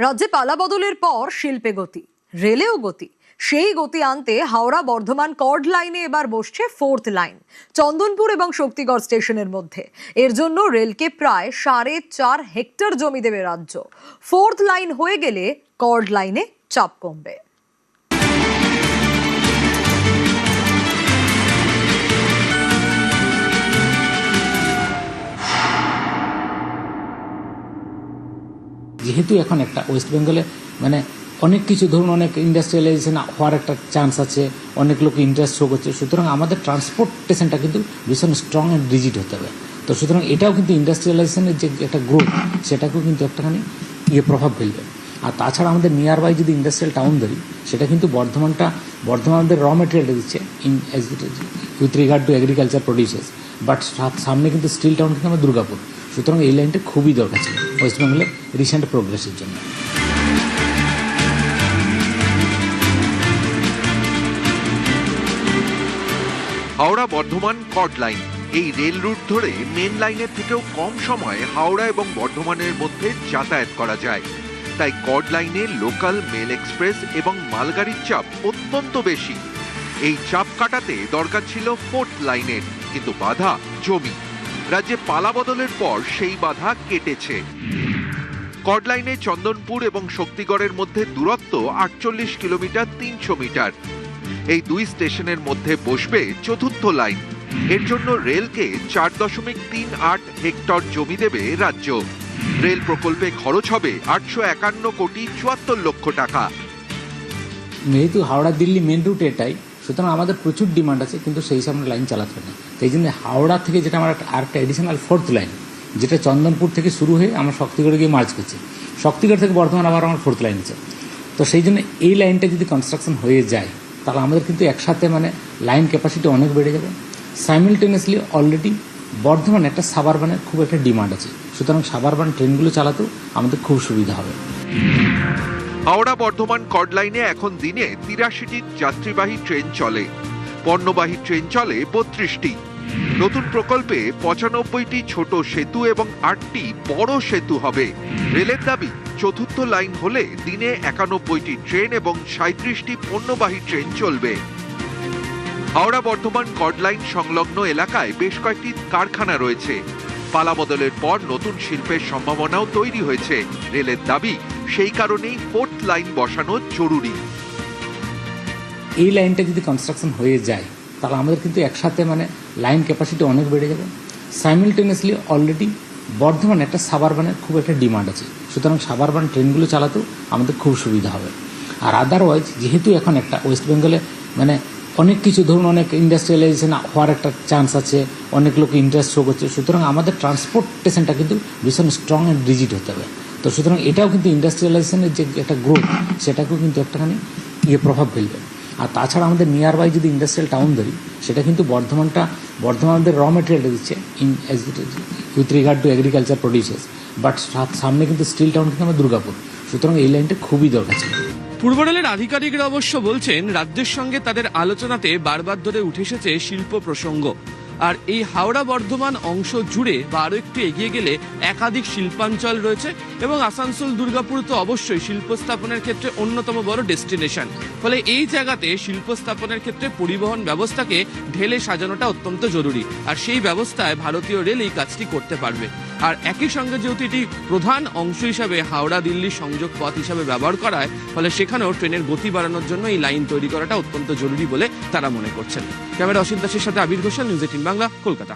রাজ্যে পালাবদলের পর শিল্পে গতি, রেলেও গতি। সেই গতি আনতে হাওড়া বর্ধমান কর্ড লাইনে এবার বসছে ফোর্থ লাইন চন্দনপুর এবং শক্তিগড় স্টেশনের মধ্যে। এর জন্য রেলকে প্রায় 4.5 হেক্টর জমি দেবে রাজ্য। ফোর্থ লাইন হয়ে গেলে কর্ড লাইনে চাপ কমবে। যেহেতু এখন একটা ওয়েস্ট বেঙ্গলে মানে অনেক কিছু ধরুন অনেক ইন্ডাস্ট্রিয়ালাইজেশন হওয়ার একটা চান্স আছে, অনেক লোক ইন্টারেস্ট শো করছে, সুতরাং আমাদের ট্রান্সপোর্টেশনটা কিন্তু ভীষণ স্ট্রং অ্যান্ড রিজিড হতে হবে। তো সুতরাং এটাও কিন্তু ইন্ডাস্ট্রিয়ালাইজেশনের যে একটা গ্রোথ সেটাকেও কিন্তু একটাখানি প্রভাব ফেলবে। আর তাছাড়া আমাদের নিয়ার বাই যদি ইন্ডাস্ট্রিয়াল টাউন ধরি, সেটা কিন্তু বর্ধমানদের র মেটেরিয়ালটা দিচ্ছে with regard to agriculture producers, but সামনে কিন্তু স্টিল টাউন কিন্তু আমার দুর্গাপুর। সুতরাং এই লাইনটা খুবই দরকার ছিল ওয়েস্ট বেঙ্গলের রিসেন্ট প্রোগ্রেসের জন্য। হাওড়া বর্ধমান কর্ড লাইন, এই রেল রুট ধরে মেন লাইনের থেকেও কম সময়ে হাওড়া এবং বর্ধমানের মধ্যে যাতায়াত করা যায়। তাই কর্ড লাইনে লোকাল, মেল এক্সপ্রেস এবং মালগাড়ির চাপ অত্যন্ত বেশি। এই চাপ কাটাতে দরকার ছিল ফোর্থ লাইনের, কিন্তু বাধা জমি। রাজ্যে পালা বদলের পর সেই বাধা কেটেছে। কর্ড লাইনে চন্দনপুর এবং শক্তিগড়ের মধ্যে দূরত্ব 48 কিলোমিটার 300 মিটার। এই দুই স্টেশনের মধ্যে বসবে চতুর্থ লাইন। এর জন্য রেলকে 4.38 হেক্টর জমি দেবে রাজ্য। রেল প্রকল্পে খরচ হবে 851 কোটি 74 লক্ষ টাকা। যেহেতু হাওড়া দিল্লি মেন রুট এটাই, সুতরাং আমাদের প্রচুর ডিমান্ড আছে, কিন্তু সেই সামনে লাইন চালাতে হবে না। এই জন্য হাওড়া থেকে যেটা আমার আরেকটা এডিশনাল ফোর্থ লাইন, যেটা চন্দনপুর থেকে শুরু হয়ে আমরা শক্তিগড়ে গিয়ে মার্চ করছি, শক্তিগড় থেকে বর্ধমান আবার আমার ফোর্থ লাইন আছে। তো সেই জন্য এই লাইনটা যদি কনস্ট্রাকশন হয়ে যায়, তাহলে আমাদের কিন্তু একসাথে লাইন ক্যাপাসিটি অনেক বেড়ে যাবে। সাইমেলটেনিয়াসলি অলরেডি বর্ধমানে একটা সাবারবানের খুব একটা ডিমান্ড আছে, সুতরাং সাবারবান ট্রেনগুলো চালাতেও আমাদের খুব সুবিধা হবে। হাওড়া বর্ধমান কর্ড লাইনে এখন দিনে 83টি যাত্রীবাহী ট্রেন চলে, পণ্যবাহী ট্রেন চলে 32টি। নতুন প্রকল্পে 95টি ছোট সেতু এবং 8টি বড় সেতু হবে। রেলের দাবি, চতুর্থ লাইন হলে দিনে 91টি ট্রেন এবং 37টি পণ্যবাহী ট্রেন চলবে। হাওড়া বর্ধমান কর্ড লাইন সংলগ্ন এলাকায় বেশ কয়েকটি কারখানা রয়েছে। পালা বদলের পর নতুন শিল্পের সম্ভাবনাও তৈরি হয়েছে। রেলের দাবি, সেই কারণেই ফোর্থ লাইন বসানো জরুরি। এই লাইনটা যদি কনস্ট্রাকশন হয়ে যায়, তাহলে আমাদের কিন্তু একসাথে লাইন ক্যাপাসিটি অনেক বেড়ে যাবে। সাইমেলটেনিয়াসলি অলরেডি বর্ধমানে একটা সাবারবানের খুব একটা ডিমান্ড আছে, সুতরাং সাবারবান ট্রেনগুলো চালাতেও আমাদের খুব সুবিধা হবে। আর আদারওয়াইজ যেহেতু এখন একটা ওয়েস্ট বেঙ্গলে অনেক কিছু ধরুন অনেক ইন্ডাস্ট্রিয়ালাইজেশন হওয়ার একটা চান্স আছে, অনেক লোক ইন্টারেস্ট শো করছে, সুতরাং আমাদের ট্রান্সপোর্টেশনটা কিন্তু ভীষণ স্ট্রং অ্যান্ড রিজিড হতে হবে। তো সুতরাং এটাও কিন্তু ইন্ডাস্ট্রিয়ালাইজেশনের যে একটা গ্রোথ সেটাকেও কিন্তু একটাখানি প্রভাব ফেলবে। আর তাছাড়া আমাদের নিয়ার বাই যদি ইন্ডাস্ট্রিয়াল টাউন ধরি, সেটা কিন্তু বর্ধমানদের র মেটেরিয়ালটা দিচ্ছে with regard to agriculture producers, but সামনে কিন্তু স্টিল টাউন কিন্তু আমার দুর্গাপুর। সুতরাং এই লাইনটা খুবই দরকার ছিল। পূর্ব রেলের আধিকারিকরা অবশ্য বলছেন, রাজ্যের সঙ্গে তাদের আলোচনাতে বারবার ধরে উঠে এসেছে শিল্প প্রসঙ্গ। আর এই হাওড়া বর্ধমান অংশ জুড়ে বা আরও একটু এগিয়ে গেলে একাধিক শিল্পাঞ্চল রয়েছে, এবং আসানসোল দুর্গাপুর তো অবশ্যই শিল্প স্থাপনের ক্ষেত্রে অন্যতম বড় ডেস্টিনেশন। ফলে এই জায়গাতে শিল্প স্থাপনের ক্ষেত্রে পরিবহন ব্যবস্থাকে ঢেলে সাজানোটা অত্যন্ত জরুরি, আর সেই ব্যবস্থায় ভারতীয় রেল এই কাজটি করতে পারবে। আর একই সঙ্গে যেহেতু এটি প্রধান অংশ হিসাবে হাওড়া দিল্লি সংযোগ পথ হিসাবে ব্যবহার করায়, ফলে সেখানেও ট্রেনের গতি বাড়ানোর জন্য এই লাইন তৈরি করাটা অত্যন্ত জরুরি বলে তারা মনে করছেন। ক্যামেরা অসিত দাসের সাথে আবির ঘোষাল, নিউজ 18 বাংলা, কলকাতা।